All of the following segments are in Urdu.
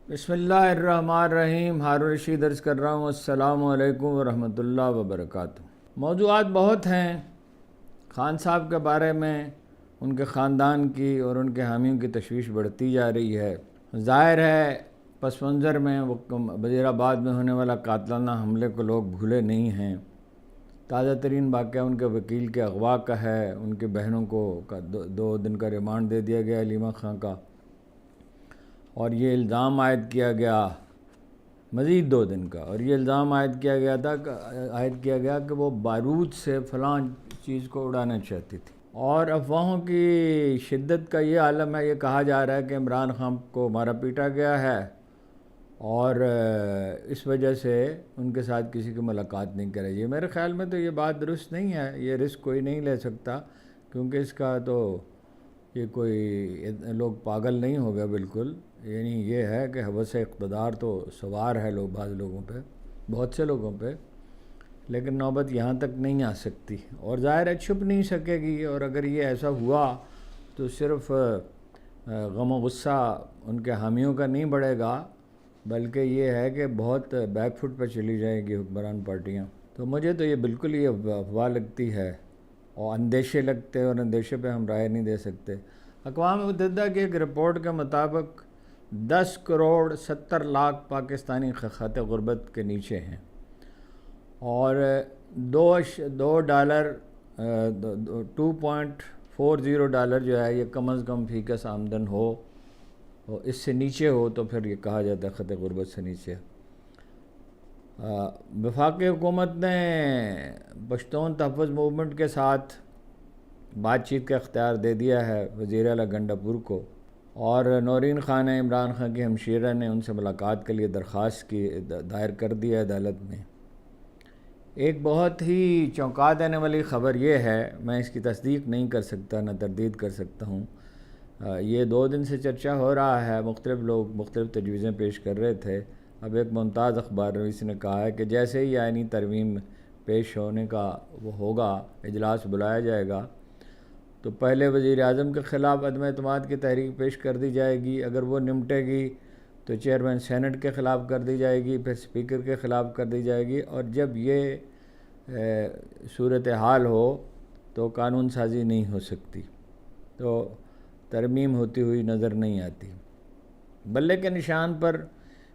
بسم اللہ الرحمن الرحیم۔ ہارون رشید عرض کر رہا ہوں، السلام علیکم ورحمۃ اللہ وبرکاتہ۔ موضوعات بہت ہیں خان صاحب کے بارے میں، ان کے خاندان کی اور ان کے حامیوں کی تشویش بڑھتی جا رہی ہے۔ ظاہر ہے پس منظر میں وہ وزیر آباد میں ہونے والا قاتلانہ حملے کو لوگ بھولے نہیں ہیں۔ تازہ ترین واقعہ ان کے وکیل کے اغوا کا ہے۔ ان کی بہنوں کو 2 دن کا ریمانڈ دے دیا گیا علیمہ خان کا، اور یہ الزام عائد کیا گیا مزید 2 دن کا، اور یہ الزام عائد کیا گیا کہ وہ بارود سے فلاں چیز کو اڑانا چاہتی تھی۔ اور افواہوں کی شدت کا یہ عالم ہے، یہ کہا جا رہا ہے کہ عمران خان کو مارا پیٹا گیا ہے اور اس وجہ سے ان کے ساتھ کسی کی ملاقات نہیں کرے گی۔ میرے خیال میں تو یہ بات درست نہیں ہے، یہ رسک کوئی نہیں لے سکتا، کیونکہ اس کا تو یہ کوئی لوگ پاگل نہیں ہو گئے بالکل، یعنی یہ ہے کہ ہوس اقتدار تو سوار ہے بعض لوگوں پہ، بہت سے لوگوں پہ، لیکن نوبت یہاں تک نہیں آ سکتی، اور ظاہر ہے چھپ نہیں سکے گی۔ اور اگر یہ ایسا ہوا تو صرف غم و غصہ ان کے حامیوں کا نہیں بڑھے گا، بلکہ یہ ہے کہ بہت بیک فٹ پہ چلی جائے گی حکمران پارٹیاں۔ تو مجھے تو یہ بالکل یہ افواہ لگتی ہے اور اندیشے لگتے ہیں، اور اندیشے پہ ہم رائے نہیں دے سکتے۔ اقوام متحدہ کی ایک رپورٹ کے مطابق 10 کروڑ 70 لاکھ پاکستانی خط غربت کے نیچے ہیں، اور $2 $2.40 جو ہے یہ کم از کم فی کس آمدن ہو، اور اس سے نیچے ہو تو پھر یہ کہا جاتا ہے خط غربت سے نیچے۔ وفاقی حکومت نے پشتون تحفظ موومنٹ کے ساتھ بات چیت کا اختیار دے دیا ہے وزیر اعلیٰ گنڈاپور کو، اور نورین خان عمران خان کی ہمشیرہ نے ان سے ملاقات کے لیے درخواست کی دائر کر دی ہے عدالت میں۔ ایک بہت ہی چونکا دینے والی خبر یہ ہے، میں اس کی تصدیق نہیں کر سکتا نہ تردید کر سکتا ہوں، یہ 2 دن سے چرچا ہو رہا ہے، مختلف لوگ مختلف تجویزیں پیش کر رہے تھے۔ اب ایک ممتاز اخبار نویس نے کہا ہے کہ جیسے ہی آئینی ترمیم پیش ہونے کا وہ ہوگا، اجلاس بلایا جائے گا، تو پہلے وزیر اعظم کے خلاف عدم اعتماد کی تحریک پیش کر دی جائے گی، اگر وہ نمٹے گی تو چیئرمین سینٹ کے خلاف کر دی جائے گی، پھر اسپیکر کے خلاف کر دی جائے گی، اور جب یہ صورتحال ہو تو قانون سازی نہیں ہو سکتی، تو ترمیم ہوتی ہوئی نظر نہیں آتی۔ بلے کے نشان پر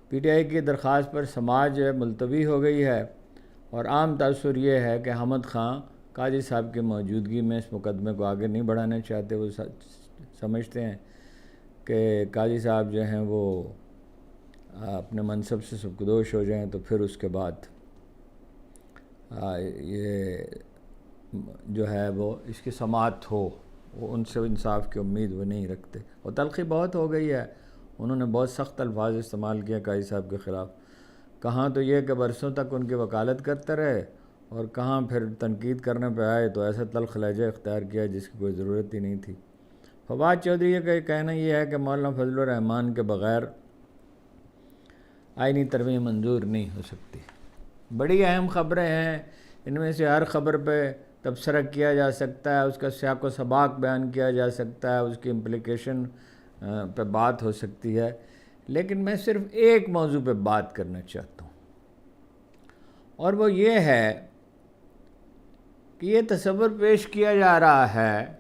پی ٹی آئی کی درخواست پر سماج ملتوی ہو گئی ہے، اور عام تاثر یہ ہے کہ حامد خان قاضی صاحب کی موجودگی میں اس مقدمے کو آگے نہیں بڑھانا چاہتے۔ وہ سمجھتے ہیں کہ قاضی صاحب جو ہیں وہ اپنے منصب سے سبکدوش ہو جائیں تو پھر اس کے بعد یہ جو ہے وہ اس کی سماعت ہو، وہ ان سے انصاف کی امید وہ نہیں رکھتے، اور تلخی بہت ہو گئی ہے۔ انہوں نے بہت سخت الفاظ استعمال کیا قاضی صاحب کے خلاف، کہاں تو یہ کہ برسوں تک ان کی وکالت کرتے رہے، اور کہاں پھر تنقید کرنے پہ آئے تو ایسا تلخ لہجہ اختیار کیا جس کی کوئی ضرورت ہی نہیں تھی۔ فواد چودھری کا کہنا یہ ہے کہ مولانا فضل الرحمان کے بغیر آئینی ترمیم منظور نہیں ہو سکتی۔ بڑی اہم خبریں ہیں، ان میں سے ہر خبر پہ تبصرہ کیا جا سکتا ہے، اس کا سیاق و سباق بیان کیا جا سکتا ہے، اس کی امپلیکیشن پہ بات ہو سکتی ہے، لیکن میں صرف ایک موضوع پہ بات کرنا چاہتا ہوں، اور وہ یہ ہے کہ یہ تصور پیش کیا جا رہا ہے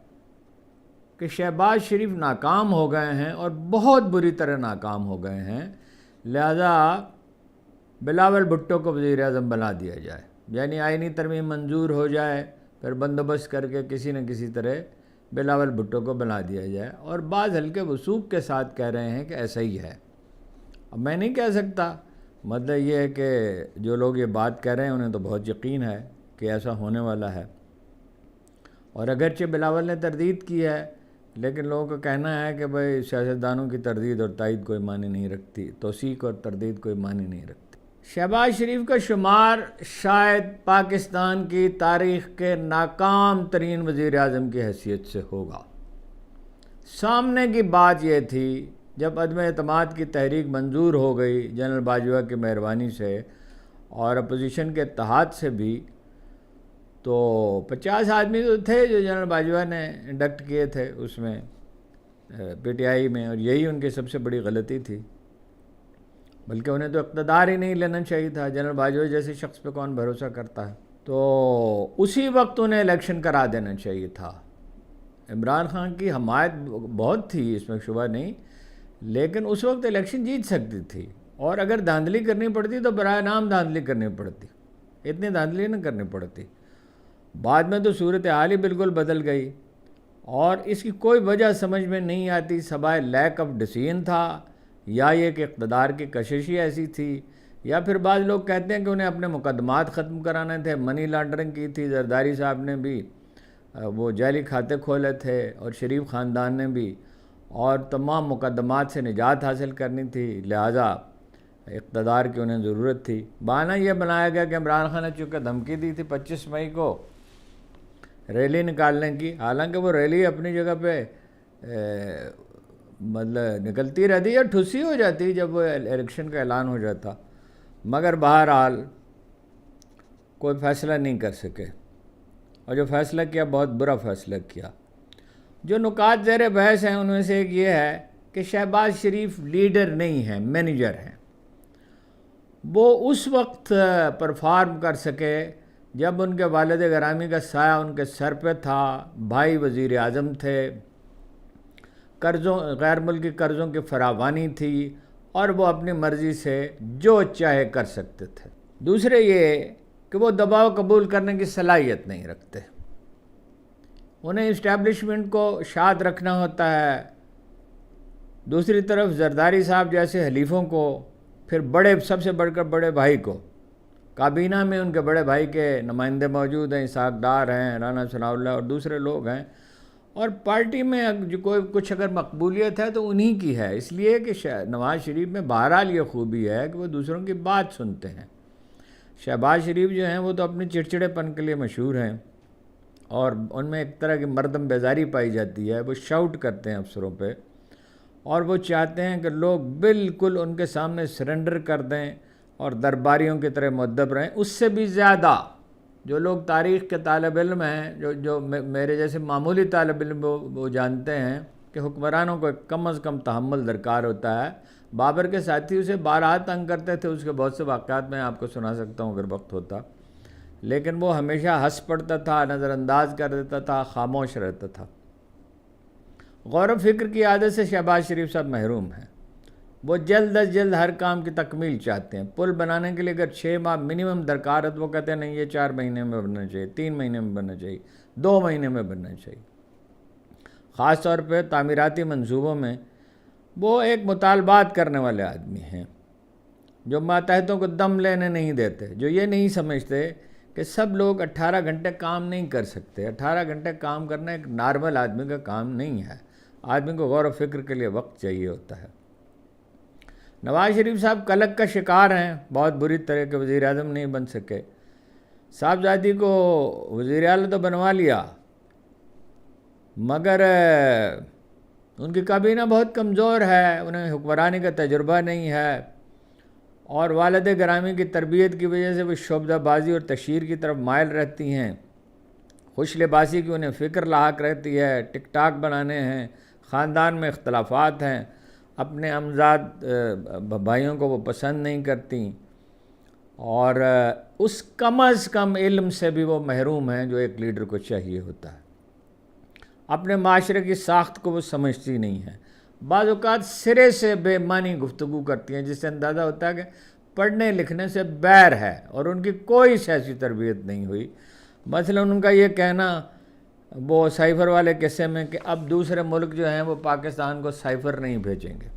کہ شہباز شریف ناکام ہو گئے ہیں، اور بہت بری طرح ناکام ہو گئے ہیں، لہذا بلاول بھٹو کو وزیر اعظم بنا دیا جائے، یعنی آئینی ترمیم منظور ہو جائے، پھر بندوبست کر کے کسی نہ کسی طرح بلاول بھٹو کو بنا دیا جائے، اور بعض ہلکے وثوق کے ساتھ کہہ رہے ہیں کہ ایسا ہی ہے۔ اب میں نہیں کہہ سکتا، مطلب یہ ہے کہ جو لوگ یہ بات کہہ رہے ہیں انہیں تو بہت یقین ہے کہ ایسا ہونے والا ہے، اور اگرچہ بلاول نے تردید کی ہے، لیکن لوگوں کا کہنا ہے کہ بھئی سیاستدانوں کی تردید اور تائید کوئی معنی نہیں رکھتی، توثیق اور تردید کوئی معنی نہیں رکھتی۔ شہباز شریف کا شمار شاید پاکستان کی تاریخ کے ناکام ترین وزیر اعظم کی حیثیت سے ہوگا۔ سامنے کی بات یہ تھی جب عدم اعتماد کی تحریک منظور ہو گئی جنرل باجوہ کی مہربانی سے اور اپوزیشن کے اتحاد سے بھی، تو 50 آدمی تو تھے جو جنرل باجوہ نے انڈکٹ کیے تھے اس میں پی ٹی آئی میں، اور یہی ان کی سب سے بڑی غلطی تھی۔ بلکہ انہیں تو اقتدار ہی نہیں لینا چاہیے تھا. جنرل باجوہ جیسے شخص پہ کون بھروسہ کرتا ہے؟ تو اسی وقت انہیں الیکشن کرا دینا چاہیے تھا. عمران خان کی حمایت بہت تھی، اس میں شبہ نہیں، لیکن اس وقت الیکشن جیت سکتی تھی. اور اگر دھاندلی کرنی پڑتی تو برائے نام دھاندلی کرنی پڑتی، اتنی دھاندلی نہ کرنی پڑتی. بعد میں تو صورتحال ہی بالکل بدل گئی، اور اس کی کوئی وجہ سمجھ میں نہیں آتی سوائے لیک آف ڈیسیژن تھا، یا یہ کہ اقتدار کی کشش ہی ایسی تھی، یا پھر بعض لوگ کہتے ہیں کہ انہیں اپنے مقدمات ختم کرانے تھے. منی لانڈرنگ کی تھی زرداری صاحب نے بھی، وہ جعلی کھاتے کھولے تھے، اور شریف خاندان نے بھی، اور تمام مقدمات سے نجات حاصل کرنی تھی، لہٰذا اقتدار کی انہیں ضرورت تھی. بہانہ یہ بنایا گیا کہ عمران خان نے چونکہ دھمکی دی تھی 25 مئی کو ریلی نکالنے کی، حالانکہ وہ ریلی اپنی جگہ پہ مطلب نکلتی رہتی یا ٹھسی ہو جاتی جب وہ الیکشن کا اعلان ہو جاتا، مگر بہرحال کوئی فیصلہ نہیں کر سکے، اور جو فیصلہ کیا بہت برا فیصلہ کیا. جو نکات زیر بحث ہیں ان میں سے ایک یہ ہے کہ شہباز شریف لیڈر نہیں ہیں، مینیجر ہیں. وہ اس وقت پرفارم کر سکے جب ان کے والد گرامی کا سایہ ان کے سر پہ تھا، بھائی وزیر اعظم تھے، غیر ملکی قرضوں کی فراوانی تھی، اور وہ اپنی مرضی سے جو چاہے کر سکتے تھے. دوسرے یہ کہ وہ دباؤ قبول کرنے کی صلاحیت نہیں رکھتے. انہیں اسٹیبلشمنٹ کو شاد رکھنا ہوتا ہے، دوسری طرف زرداری صاحب جیسے حلیفوں کو، پھر سب سے بڑھ کر بڑے بھائی کو. کابینہ میں ان کے بڑے بھائی کے نمائندے موجود ہیں، اسحاق ڈار ہیں، رانا ثناء اللہ اور دوسرے لوگ ہیں، اور پارٹی میں جو کچھ اگر مقبولیت ہے تو انہی کی ہے. اس لیے کہ نواز شریف میں بہرحال یہ خوبی ہے کہ وہ دوسروں کی بات سنتے ہیں. شہباز شریف جو ہیں وہ تو اپنے چڑچڑے پن کے لیے مشہور ہیں، اور ان میں ایک طرح کی مردم بیزاری پائی جاتی ہے. وہ شاؤٹ کرتے ہیں افسروں پہ، اور وہ چاہتے ہیں کہ لوگ بالکل ان کے سامنے سرنڈر کر دیں اور درباریوں کی طرح مؤدب رہیں. اس سے بھی زیادہ جو لوگ تاریخ کے طالب علم ہیں، جو میرے جیسے معمولی طالب علم، وہ جانتے ہیں کہ حکمرانوں کو کم از کم تحمل درکار ہوتا ہے. بابر کے ساتھی اسے بارہا تنگ کرتے تھے، اس کے بہت سے واقعات میں آپ کو سنا سکتا ہوں اگر وقت ہوتا، لیکن وہ ہمیشہ ہنس پڑتا تھا، نظر انداز کر دیتا تھا، خاموش رہتا تھا. غور و فکر کی عادت سے شہباز شریف صاحب محروم ہیں. وہ جلد از جلد ہر کام کی تکمیل چاہتے ہیں. پل بنانے کے لیے اگر 6 ماہ منیمم درکار ہے تو وہ کہتے ہیں نہیں، یہ 4 مہینے میں بننا چاہیے، 3 مہینے میں بننا چاہیے، 2 مہینے میں بننا چاہیے. خاص طور پہ تعمیراتی منصوبوں میں وہ ایک مطالبات کرنے والے آدمی ہیں، جو ماتحتوں کو دم لینے نہیں دیتے، جو یہ نہیں سمجھتے کہ سب لوگ 18 گھنٹے کام نہیں کر سکتے. 18 گھنٹے کام کرنا ایک نارمل آدمی کا کام نہیں ہے. آدمی کو غور و فکر کے لیے وقت چاہیے ہوتا ہے. نواز شریف صاحب کلک کا شکار ہیں، بہت بری طرح کے وزیر اعظم نہیں بن سکے. صاحبزادی کو وزیر اعلیٰ تو بنوا لیا، مگر ان کی کابینہ بہت کمزور ہے، انہیں حکمرانی کا تجربہ نہیں ہے، اور والد گرامی کی تربیت کی وجہ سے وہ شعبدہ بازی اور تشہیر کی طرف مائل رہتی ہیں. خوش لباسی کی انہیں فکر لاحق رہتی ہے، ٹک ٹاک بنانے ہیں، خاندان میں اختلافات ہیں، اپنے امزاد بھائیوں کو وہ پسند نہیں کرتی، اور اس کم از کم علم سے بھی وہ محروم ہیں جو ایک لیڈر کو چاہیے ہوتا ہے. اپنے معاشرے کی ساخت کو وہ سمجھتی نہیں ہیں. بعض اوقات سرے سے بے معنی گفتگو کرتی ہیں، جس سے اندازہ ہوتا ہے کہ پڑھنے لکھنے سے بیر ہے اور ان کی کوئی سیاسی تربیت نہیں ہوئی. مثلا ان کا یہ کہنا وہ سائفر والے قصے میں کہ اب دوسرے ملک جو ہیں وہ پاکستان کو سائفر نہیں بھیجیں گے.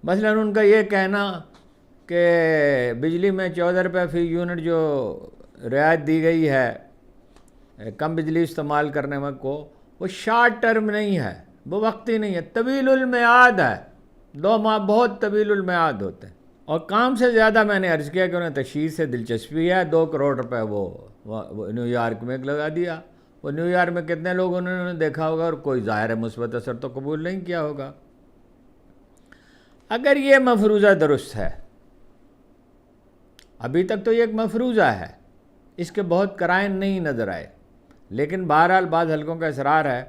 مثلا ان کا یہ کہنا کہ بجلی میں 14 روپے فی یونٹ جو رعایت دی گئی ہے کم بجلی استعمال کرنے میں کو، وہ شارٹ ٹرم نہیں ہے، وہ وقتی نہیں ہے، طویل المیعاد ہے. 2 ماہ بہت طویل المیعاد ہوتے ہیں. اور کام سے زیادہ میں نے عرض کیا کہ انہیں تشہیر سے دلچسپی ہے. 2 کروڑ روپے وہ نیو یارک میں لگا دیا. وہ نیو یارک میں کتنے لوگ انہوں نے دیکھا ہوگا، اور کوئی ظاہر مثبت اثر تو قبول نہیں کیا ہوگا. اگر یہ مفروضہ درست ہے، ابھی تک تو یہ ایک مفروضہ ہے، اس کے بہت قرائن نہیں نظر آئے، لیکن بہرحال بعض حلقوں کا اصرار ہے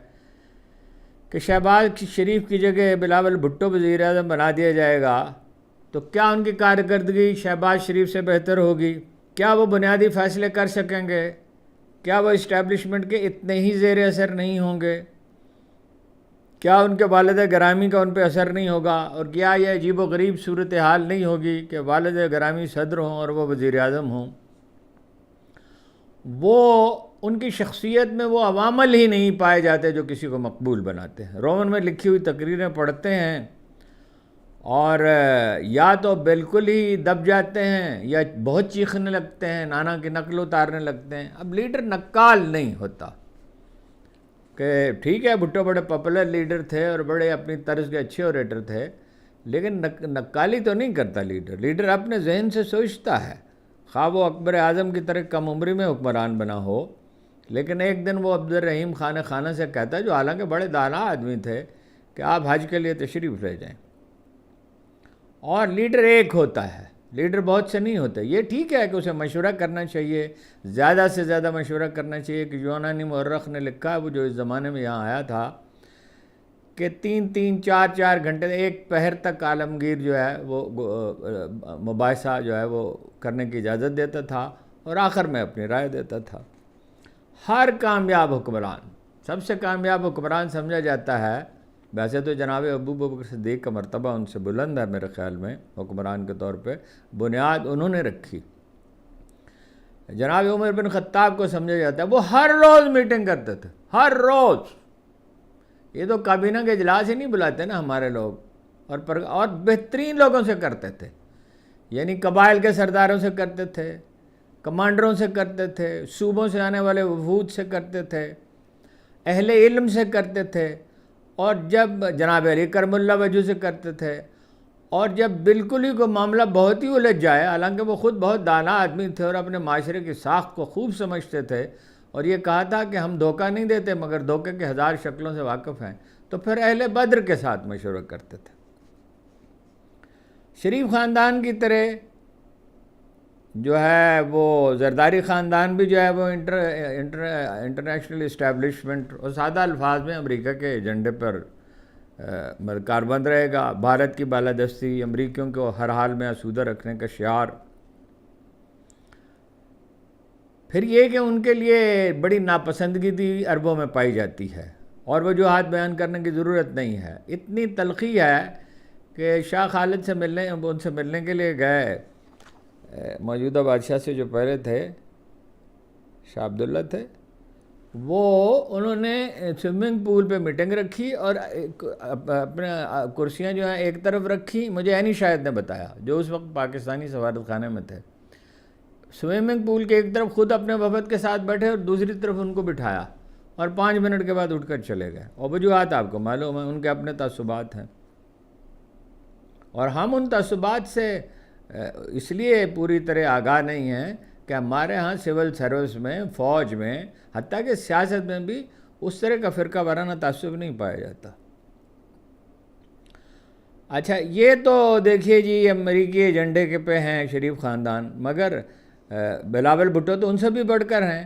کہ شہباز شریف کی جگہ بلاول بھٹو وزیر اعظم بنا دیا جائے گا تو کیا ان کی کارکردگی شہباز شریف سے بہتر ہوگی؟ کیا وہ بنیادی فیصلے کر سکیں گے؟ کیا وہ اسٹیبلشمنٹ کے اتنے ہی زیر اثر نہیں ہوں گے؟ کیا ان کے والد گرامی کا ان پہ اثر نہیں ہوگا؟ اور کیا یہ عجیب و غریب صورتحال نہیں ہوگی کہ والد گرامی صدر ہوں اور وہ وزیر اعظم ہوں؟ وہ ان کی شخصیت میں وہ عوامل ہی نہیں پائے جاتے جو کسی کو مقبول بناتے ہیں۔ رومن میں لکھی ہوئی تقریریں پڑھتے ہیں اور یا تو بالکل ہی دب جاتے ہیں یا بہت چیخنے لگتے ہیں، نانا کی نقل اتارنے لگتے ہیں۔ اب لیڈر نقال نہیں ہوتا کہ ٹھیک ہے بھٹو بڑے پاپولر لیڈر تھے اور بڑے اپنی طرز کے اچھے اوریٹر تھے، لیکن نقالی تو نہیں کرتا لیڈر اپنے ذہن سے سوچتا ہے، خواہ وہ اکبر اعظم کی طرح کم عمری میں حکمران بنا ہو، لیکن ایک دن وہ عبدالرحیم خانہ سے کہتا ہے، جو حالانکہ بڑے دانا آدمی تھے، کہ آپ حج کے لیے تشریف لے جائیں۔ اور لیڈر ایک ہوتا ہے، لیڈر بہت سے نہیں ہوتے۔ یہ ٹھیک ہے کہ اسے مشورہ کرنا چاہیے، زیادہ سے زیادہ مشورہ کرنا چاہیے، کہ یونانی مورخ نے لکھا ہے، وہ جو اس زمانے میں یہاں آیا تھا، کہ 3-4 گھنٹے ایک پہر تک عالمگیر جو ہے وہ مباحثہ جو ہے وہ کرنے کی اجازت دیتا تھا اور آخر میں اپنی رائے دیتا تھا۔ ہر کامیاب حکمران، سب سے کامیاب حکمران سمجھا جاتا ہے، ویسے تو جناب ابو بکر صدیق کا مرتبہ ان سے بلند ہے میرے خیال میں، حکمران کے طور پہ بنیاد انہوں نے رکھی۔ جناب عمر بن خطاب کو سمجھا جاتا ہے، وہ ہر روز میٹنگ کرتے تھے، ہر روز۔ یہ تو کابینہ کے اجلاس ہی نہیں بلاتے نا ہمارے لوگ، اور بہترین لوگوں سے کرتے تھے، یعنی قبائل کے سرداروں سے کرتے تھے، کمانڈروں سے کرتے تھے، صوبوں سے آنے والے وفود سے کرتے تھے، اہل علم سے کرتے تھے، اور جب جناب علی کرم اللہ وجہ سے کرتے تھے، اور جب بالکل ہی کوئی معاملہ بہت ہی الجھ جائے، حالانکہ وہ خود بہت دانا آدمی تھے اور اپنے معاشرے کی ساخت کو خوب سمجھتے تھے، اور یہ کہا تھا کہ ہم دھوکہ نہیں دیتے مگر دھوکے کے 1000 شکلوں سے واقف ہیں، تو پھر اہل بدر کے ساتھ مشورہ کرتے تھے۔ شریف خاندان کی طرح جو ہے وہ زرداری خاندان بھی جو ہے وہ انٹرنیشنل اسٹیبلشمنٹ اور سادہ الفاظ میں امریکہ کے ایجنڈے پر کاربند رہے گا۔ بھارت کی بالادستی، امریکیوں کو ہر حال میں آسودہ رکھنے کا شعار۔ پھر یہ کہ ان کے لیے بڑی ناپسندگی بھی عربوں میں پائی جاتی ہے، اور وجوہات بیان کرنے کی ضرورت نہیں ہے۔ اتنی تلخی ہے کہ شاہ خالد سے ان سے ملنے کے لیے گئے، موجودہ بادشاہ سے جو پہلے تھے، شاہ عبداللہ تھے، انہوں نے سوئمنگ پول پہ میٹنگ رکھی اور اپنے کرسیاں جو ہیں ایک طرف رکھی، مجھے اینی شاہد نے بتایا، جو اس وقت پاکستانی سفارت خانے میں تھے۔ سوئمنگ پول کے ایک طرف خود اپنے وفد کے ساتھ بیٹھے اور دوسری طرف ان کو بٹھایا، اور 5 منٹ کے بعد اٹھ کر چلے گئے۔ اور وجوہات آپ کو معلوم ہے، ان کے اپنے تعصبات ہیں، اور ہم ان تعصبات سے اس لیے پوری طرح آگاہ نہیں ہیں کہ ہمارے ہاں سول سروس میں، فوج میں، حتیٰ کہ سیاست میں بھی اس طرح کا فرقہ وارانہ تعصب نہیں پایا جاتا۔ اچھا، یہ تو دیکھیے جی امریکی ایجنڈے کے پہ ہیں شریف خاندان، مگر بلاول بھٹو تو ان سے بھی بڑھ کر ہیں۔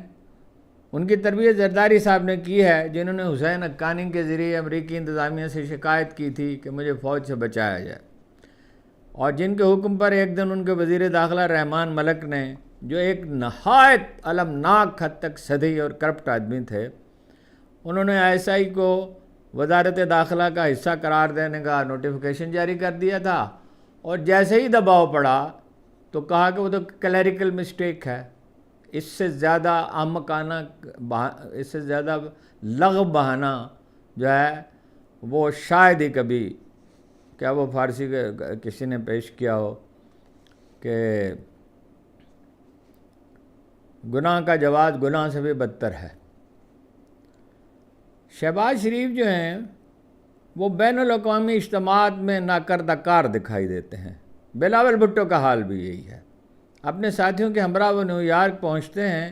ان کی تربیت زرداری صاحب نے کی ہے، جنہوں نے حسین حقانی کے ذریعے امریکی انتظامیہ سے شکایت کی تھی کہ مجھے فوج سے بچایا جائے، اور جن کے حکم پر ایک دن ان کے وزیر داخلہ رحمان ملک نے، جو ایک نہایت المناک حد تک سدھی اور کرپٹ آدمی تھے، انہوں نے ISI کو وزارت داخلہ کا حصہ قرار دینے کا نوٹیفیکیشن جاری کر دیا تھا، اور جیسے ہی دباؤ پڑا تو کہا کہ وہ تو کلیریکل مسٹیک ہے۔ اس سے زیادہ احمقانہ، اس سے زیادہ لغو بہانہ جو ہے وہ شاید ہی کبھی، کیا وہ فارسی کے کسی نے پیش کیا ہو، کہ گناہ کا جواز گناہ سے بھی بدتر ہے۔ شہباز شریف جو ہیں وہ بین الاقوامی اجتماعات میں ناکردہ کار دکھائی دیتے ہیں۔ بلاول بھٹو کا حال بھی یہی ہے۔ اپنے ساتھیوں کے ہمراہ وہ نیو یارک پہنچتے ہیں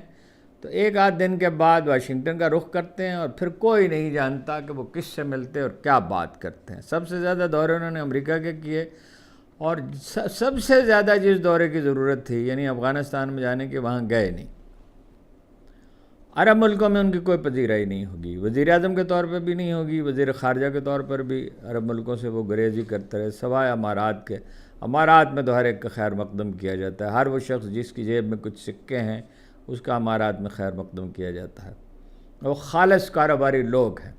تو 1 دن کے بعد واشنگٹن کا رخ کرتے ہیں، اور پھر کوئی نہیں جانتا کہ وہ کس سے ملتے اور کیا بات کرتے ہیں۔ سب سے زیادہ دورے انہوں نے امریکہ کے کیے، اور سب سے زیادہ جس دورے کی ضرورت تھی، یعنی افغانستان میں جانے کے، وہاں گئے نہیں۔ عرب ملکوں میں ان کی کوئی پذیرائی نہیں ہوگی، وزیر اعظم کے طور پہ بھی نہیں ہوگی، وزیر خارجہ کے طور پر بھی عرب ملکوں سے وہ گریزی کرتے رہے، سوائے امارات کے۔ امارات میں تو ہر ایک کا خیر مقدم کیا جاتا ہے، ہر وہ شخص جس کی جیب میں کچھ سکے ہیں اس کا امارات میں خیر مقدم کیا جاتا ہے۔ وہ خالص کاروباری لوگ ہیں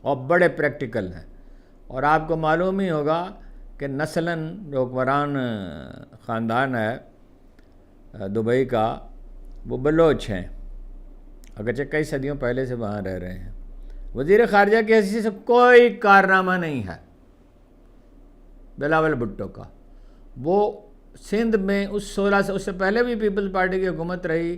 اور بڑے پریکٹیکل ہیں، اور آپ کو معلوم ہی ہوگا کہ نسلاً جو حکمران خاندان ہے دبئی کا وہ بلوچ ہیں، اگرچہ کئی صدیوں پہلے سے وہاں رہ رہے ہیں۔ وزیر خارجہ کی حیثیت سے کوئی کارنامہ نہیں ہے بلاول بھٹو کا۔ وہ سندھ میں اس سے پہلے بھی پیپلز پارٹی کی حکومت رہی،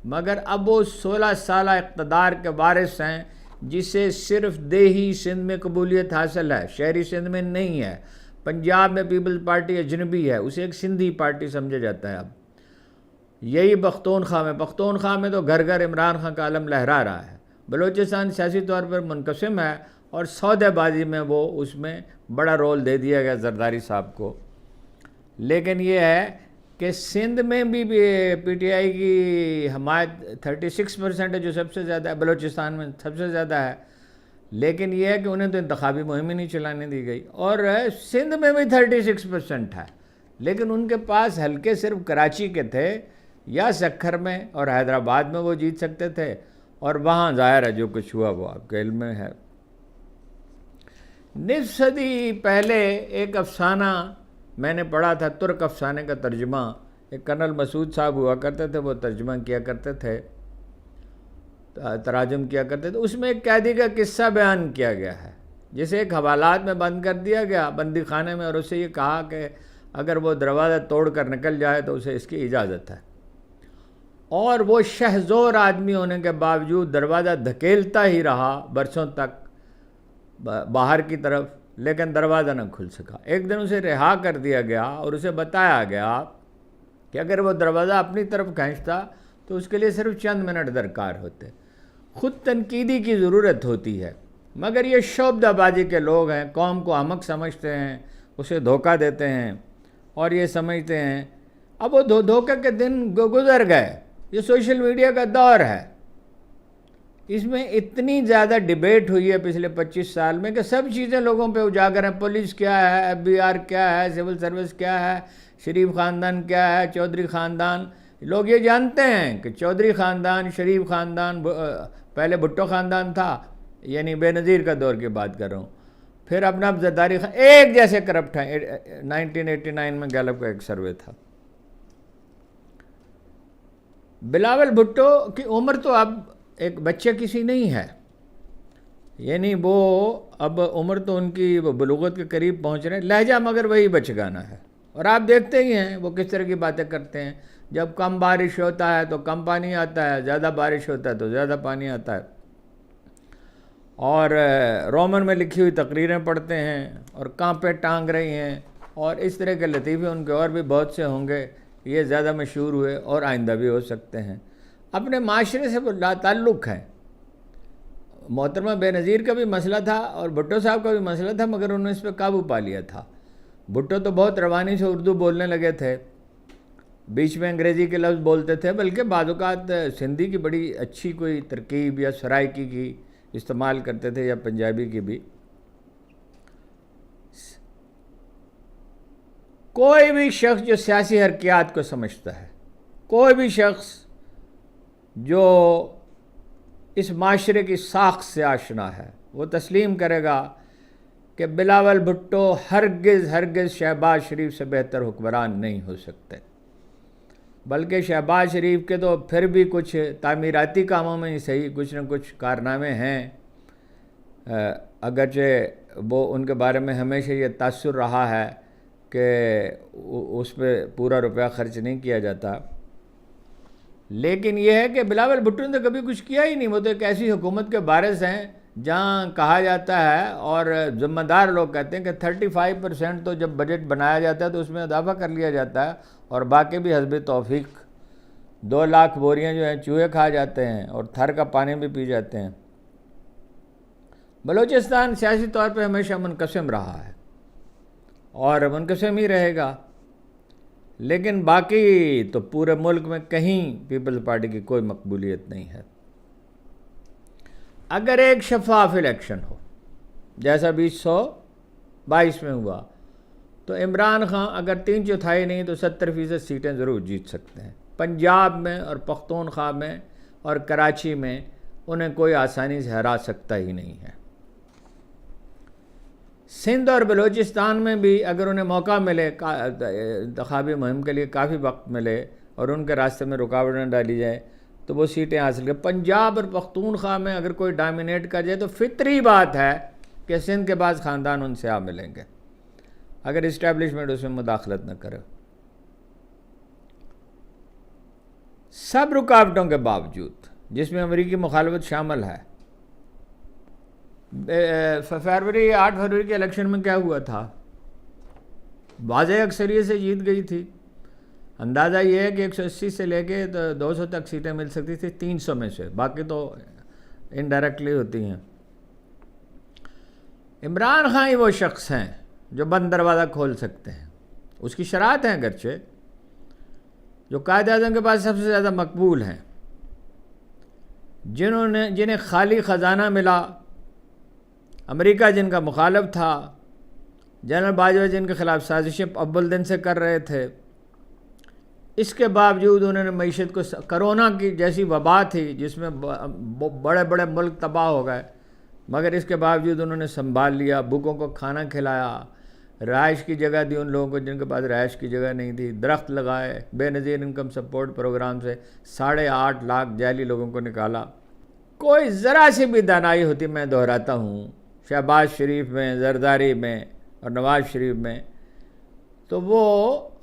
مگر اب وہ 16 سالہ اقتدار کے وارث ہیں، جسے صرف دیہی سندھ میں قبولیت حاصل ہے، شہری سندھ میں نہیں ہے۔ پنجاب میں پیپلز پارٹی اجنبی ہے، اسے ایک سندھی پارٹی سمجھا جاتا ہے اب۔ یہی پختونخوا میں تو گھر گھر عمران خان کا علم لہرا رہا ہے۔ بلوچستان سیاسی طور پر منقسم ہے اور سودے بازی میں وہ اس میں بڑا رول دے دیا گیا زرداری صاحب کو۔ لیکن یہ ہے کہ سندھ میں بھی پی ٹی آئی کی حمایت 36% ہے، جو سب سے زیادہ ہے، بلوچستان میں سب سے زیادہ ہے۔ لیکن یہ ہے کہ انہیں تو انتخابی مہم ہی نہیں چلانے دی گئی، اور سندھ میں بھی 36% ہے، لیکن ان کے پاس حلقے صرف کراچی کے تھے یا سکھر میں اور حیدرآباد میں وہ جیت سکتے تھے، اور وہاں ظاہر ہے جو کچھ ہوا وہ آپ کے علم میں ہے۔ نصف صدی پہلے ایک افسانہ میں نے پڑھا تھا، ترک افسانے کا ترجمہ، ایک کرنل مسعود صاحب ہوا کرتے تھے، وہ ترجمہ کیا کرتے تھے، تراجم کیا کرتے تھے۔ اس میں ایک قیدی کا قصہ بیان کیا گیا ہے، جسے ایک حوالات میں بند کر دیا گیا، بندی خانے میں، اور اسے یہ کہا کہ اگر وہ دروازہ توڑ کر نکل جائے تو اسے اس کی اجازت ہے، اور وہ شہزور آدمی ہونے کے باوجود دروازہ دھکیلتا ہی رہا برسوں تک باہر کی طرف، لیکن دروازہ نہ کھل سکا۔ ایک دن اسے رہا کر دیا گیا اور اسے بتایا گیا کہ اگر وہ دروازہ اپنی طرف کھینچتا تو اس کے لیے صرف چند منٹ درکار ہوتے۔ خود تنقیدی کی ضرورت ہوتی ہے، مگر یہ شعبدہ بازی کے لوگ ہیں، قوم کو احمق سمجھتے ہیں، اسے دھوکہ دیتے ہیں، اور یہ سمجھتے ہیں اب وہ دھوکے کے دن گزر گئے۔ یہ سوشل میڈیا کا دور ہے، اس میں اتنی زیادہ ڈیبیٹ ہوئی ہے پچھلے 25 سال میں کہ سب چیزیں لوگوں پہ اجاگر ہیں۔ پولیس کیا ہے، ایف بی آر کیا ہے، سول سروس کیا ہے، شریف خاندان کیا ہے، چودھری خاندان۔ لوگ یہ جانتے ہیں کہ چودھری خاندان، شریف خاندان، پہلے بھٹو خاندان تھا، یعنی بے نظیر کا دور کی بات کر رہا ہوں، پھر اپنا زرداری ایک جیسے کرپٹ ہیں۔ 1989 میں گیلپ کا ایک سروے تھا۔ بلاول بھٹو کی عمر تو اب ایک بچے کسی نہیں ہے، یعنی وہ اب عمر تو ان کی وہ بلوغت کے قریب پہنچ رہے ہیں، لہجہ مگر وہی بچگانا ہے، اور آپ دیکھتے ہی ہیں وہ کس طرح کی باتیں کرتے ہیں۔ جب کم بارش ہوتا ہے تو کم پانی آتا ہے، زیادہ بارش ہوتا ہے تو زیادہ پانی آتا ہے، اور رومن میں لکھی ہوئی تقریریں پڑھتے ہیں اور کانپے ٹانگ رہی ہیں، اور اس طرح کے لطیفے ان کے اور بھی بہت سے ہوں گے، یہ زیادہ مشہور ہوئے اور آئندہ بھی ہو سکتے ہیں۔ اپنے معاشرے سے وہ لا تعلق ہیں۔ محترمہ بے نظیر کا بھی مسئلہ تھا اور بھٹو صاحب کا بھی مسئلہ تھا، مگر انہوں نے اس پہ قابو پا لیا تھا۔ بھٹو تو بہت روانی سے اردو بولنے لگے تھے، بیچ میں انگریزی کے لفظ بولتے تھے، بلکہ بعض اوقات سندھی کی بڑی اچھی کوئی ترکیب یا سرائکی کی استعمال کرتے تھے، یا پنجابی کی بھی۔ کوئی بھی شخص جو سیاسی حرکیات کو سمجھتا ہے، کوئی بھی شخص جو اس معاشرے کی ساخت سے آشنا ہے، وہ تسلیم کرے گا کہ بلاول بھٹو ہرگز شہباز شریف سے بہتر حکمران نہیں ہو سکتے، بلکہ شہباز شریف کے تو پھر بھی کچھ تعمیراتی کاموں میں ہی صحیح کچھ نہ کچھ کارنامے ہیں، اگرچہ وہ ان کے بارے میں ہمیشہ یہ تاثر رہا ہے کہ اس پہ پورا روپیہ خرچ نہیں کیا جاتا۔ لیکن یہ ہے کہ بلاول بھٹو نے تو کبھی کچھ کیا ہی نہیں، وہ تو ایک ایسی حکومت کے وارث ہیں جہاں کہا جاتا ہے اور ذمہ دار لوگ کہتے ہیں کہ 35% تو جب بجٹ بنایا جاتا ہے تو اس میں اضافہ کر لیا جاتا ہے، اور باقی بھی حسب توفیق 2 لاکھ بوریاں جو ہیں چوہے کھا جاتے ہیں اور تھر کا پانی بھی پی جاتے ہیں۔ بلوچستان سیاسی طور پہ ہمیشہ منقسم رہا ہے اور منقسم ہی رہے گا، لیکن باقی تو پورے ملک میں کہیں پیپلز پارٹی کی کوئی مقبولیت نہیں ہے۔ اگر ایک شفاف الیکشن ہو جیسا 2022 میں ہوا تو عمران خان اگر 3/4 نہیں تو 70% سیٹیں ضرور جیت سکتے ہیں۔ پنجاب میں اور پختونخوا میں اور کراچی میں انہیں کوئی آسانی سے ہرا سکتا ہی نہیں ہے۔ سندھ اور بلوچستان میں بھی اگر انہیں موقع ملے، انتخابی مہم کے لیے کافی وقت ملے اور ان کے راستے میں رکاوٹ نہ ڈالی جائے تو وہ سیٹیں حاصل کریں۔ پنجاب اور پختونخوا میں اگر کوئی ڈومینیٹ کر جائے تو فطری بات ہے کہ سندھ کے بعض خاندان ان سے آ ملیں گے اگر اسٹیبلشمنٹ اس میں مداخلت نہ کرے۔ سب رکاوٹوں کے باوجود، جس میں امریکی مخالفت شامل ہے، 8 فروری کے الیکشن میں کیا ہوا تھا؟ واضح اکثریت سے جیت گئی تھی۔ اندازہ یہ ہے کہ 180 سے لے کے 200 تک سیٹیں مل سکتی تھی 300 میں سے، باقی تو انڈائریکٹلی ہوتی ہیں۔ عمران خان ہی وہ شخص ہیں جو بند دروازہ کھول سکتے ہیں۔ اس کی شرائط ہیں اگرچہ، جو قائد اعظم کے پاس سب سے زیادہ مقبول ہیں، جنہیں خالی خزانہ ملا، امریکہ جن کا مخالف تھا، جنرل باجوہ جن کے خلاف سازشیں اول دن سے کر رہے تھے، اس کے باوجود انہوں نے معیشت کو، کرونا کی جیسی وبا تھی جس میں بڑے بڑے ملک تباہ ہو گئے، مگر اس کے باوجود انہوں نے سنبھال لیا، بھوکوں کو کھانا کھلایا، رہائش کی جگہ دی ان لوگوں کو جن کے پاس رہائش کی جگہ نہیں تھی، درخت لگائے، بے نظیر انکم سپورٹ پروگرام سے 8.5 لاکھ جعلی لوگوں کو نکالا۔ کوئی ذرا سی بھی دانائی ہوتی، میں دہراتا ہوں، شہباز شریف میں، زرداری میں اور نواز شریف میں، تو وہ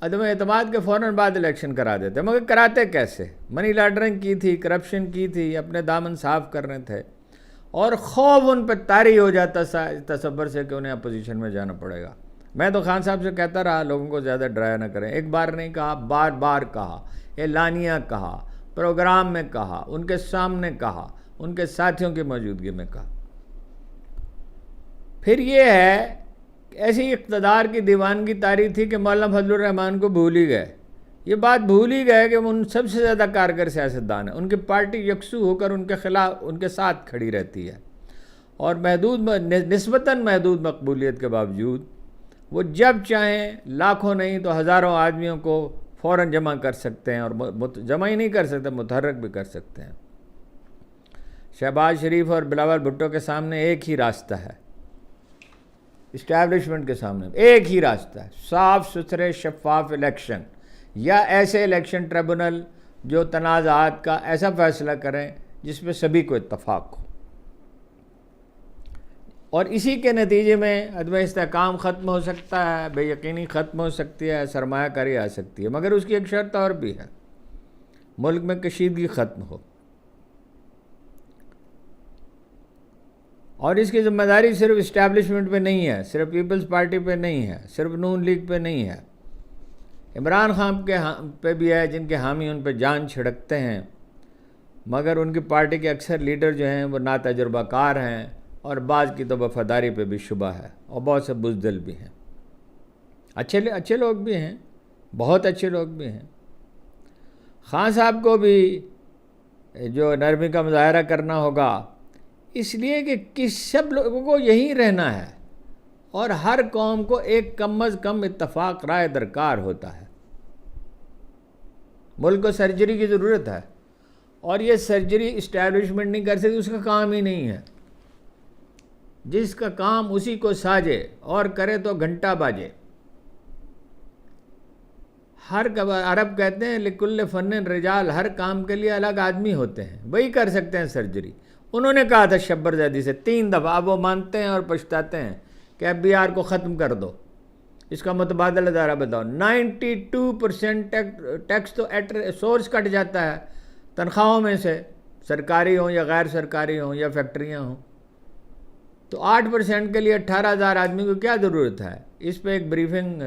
عدم اعتماد کے فوراً بعد الیکشن کرا دیتے، مگر کراتے کیسے؟ منی لانڈرنگ کی تھی، کرپشن کی تھی، اپنے دامن صاف کرنے تھے، اور خوف ان پہ طاری ہو جاتا تصور سے کہ انہیں اپوزیشن میں جانا پڑے گا۔ میں تو خان صاحب سے کہتا رہا لوگوں کو زیادہ ڈرایا نہ کریں، ایک بار نہیں کہا، بار بار کہا، اعلانیہ کہا، پروگرام میں کہا، ان کے سامنے کہا، ان کے ساتھیوں کی موجودگی میں کہا۔ پھر یہ ہے کہ ایسی اقتدار کی دیوانگی طاری تھی کہ مولانا فضل الرحمان کو بھول ہی گئے، یہ بات بھول ہی گئے کہ وہ ان سب سے زیادہ کارگر سیاستدان ہیں، ان کی پارٹی یکسو ہو کر ان کے خلاف، ان کے ساتھ کھڑی رہتی ہے، اور نسبتاً محدود مقبولیت کے باوجود وہ جب چاہیں لاکھوں نہیں تو ہزاروں آدمیوں کو فوراً جمع کر سکتے ہیں، اور جمع ہی نہیں کر سکتے، متحرک بھی کر سکتے ہیں۔ شہباز شریف اور بلاول بھٹو کے سامنے ایک ہی راستہ ہے، اسٹیبلشمنٹ کے سامنے ایک ہی راستہ ہے، صاف ستھرے شفاف الیکشن، یا ایسے الیکشن ٹریبونل جو تنازعات کا ایسا فیصلہ کریں جس پہ سبھی کو اتفاق ہو، اور اسی کے نتیجے میں عدم استحکام ختم ہو سکتا ہے، بے یقینی ختم ہو سکتی ہے، سرمایہ کاری آ سکتی ہے، مگر اس کی ایک شرط اور بھی ہے، ملک میں کشیدگی ختم ہو، اور اس کی ذمہ داری صرف اسٹیبلشمنٹ پہ نہیں ہے، صرف پیپلز پارٹی پہ نہیں ہے، صرف نون لیگ پہ نہیں ہے، عمران خان پہ بھی ہے، جن کے حامی ان پہ جان چھڑکتے ہیں، مگر ان کی پارٹی کے اکثر لیڈر جو ہیں وہ ناتجربہ کار ہیں، اور بعض کی تو وفاداری پہ بھی شبہ ہے، اور بہت سے بزدل بھی ہیں، اچھے لوگ بھی ہیں، بہت اچھے لوگ بھی ہیں۔ خان صاحب کو بھی جو نرمی کا مظاہرہ کرنا ہوگا، اس لیے کہ سب لوگوں کو یہی رہنا ہے، اور ہر قوم کو ایک کم از کم اتفاق رائے درکار ہوتا ہے۔ ملک کو سرجری کی ضرورت ہے، اور یہ سرجری اسٹیبلشمنٹ نہیں کر سکتی، اس کا کام ہی نہیں ہے، جس کا کام اسی کو ساجے اور کرے تو گھنٹہ باجے۔ عرب کہتے ہیں لکل فن رجال، ہر کام کے لیے الگ آدمی ہوتے ہیں، وہی کر سکتے ہیں سرجری۔ انہوں نے کہا تھا شبر زیدی سے 3 دفعہ، اب وہ مانتے ہیں اور پچھتاتے ہیں کہ FBR کو ختم کر دو، اس کا متبادل ادارہ بتاؤ۔ 92% ٹیکس تو ایٹ سورس کٹ جاتا ہے، تنخواہوں میں سے، سرکاری ہوں یا غیر سرکاری ہوں یا فیکٹریاں ہوں، تو 8% کے لیے 18,000 آدمی کو کیا ضرورت ہے؟ اس پہ ایک بریفنگ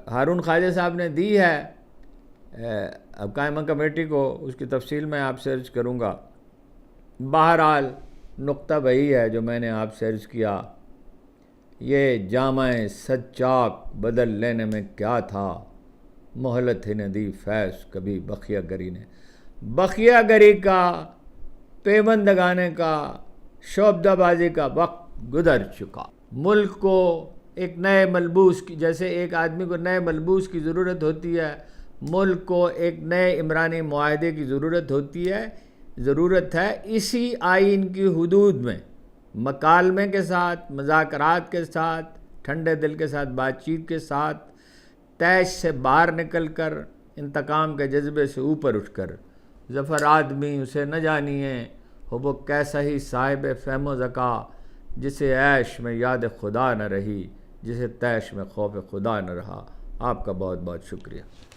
ہارون خواجہ صاحب نے دی ہے اب قائمہ کمیٹی کو، اس کی تفصیل میں آپ سرچ کروں گا۔ بہرحال نقطہ وہی ہے جو میں نے آپ سے عرض کیا، یہ جامع سچاک بدل لینے میں کیا تھا، مہلت ہی نہ دی فیض کبھی بخیہ گری نے۔ بخیہ گری کا، پیوند لگانے کا، شعبدہ بازی کا وقت گزر چکا۔ ملک کو ایک نئے ملبوس کی، جیسے ایک آدمی کو نئے ملبوس کی ضرورت ہوتی ہے، ملک کو ایک نئے عمرانی معاہدے کی ضرورت ہے، اسی آئین کی حدود میں مکالمے کے ساتھ، مذاکرات کے ساتھ، ٹھنڈے دل کے ساتھ بات چیت کے ساتھ، طیش سے باہر نکل کر، انتقام کے جذبے سے اوپر اٹھ کر، ظفر آدمی اسے نہ جانیے، ہو وہ کیسا ہی صاحب فہم و ذکا، جسے عیش میں یاد خدا نہ رہی، جسے طیش میں خوف خدا نہ رہا۔ آپ کا بہت بہت شکریہ۔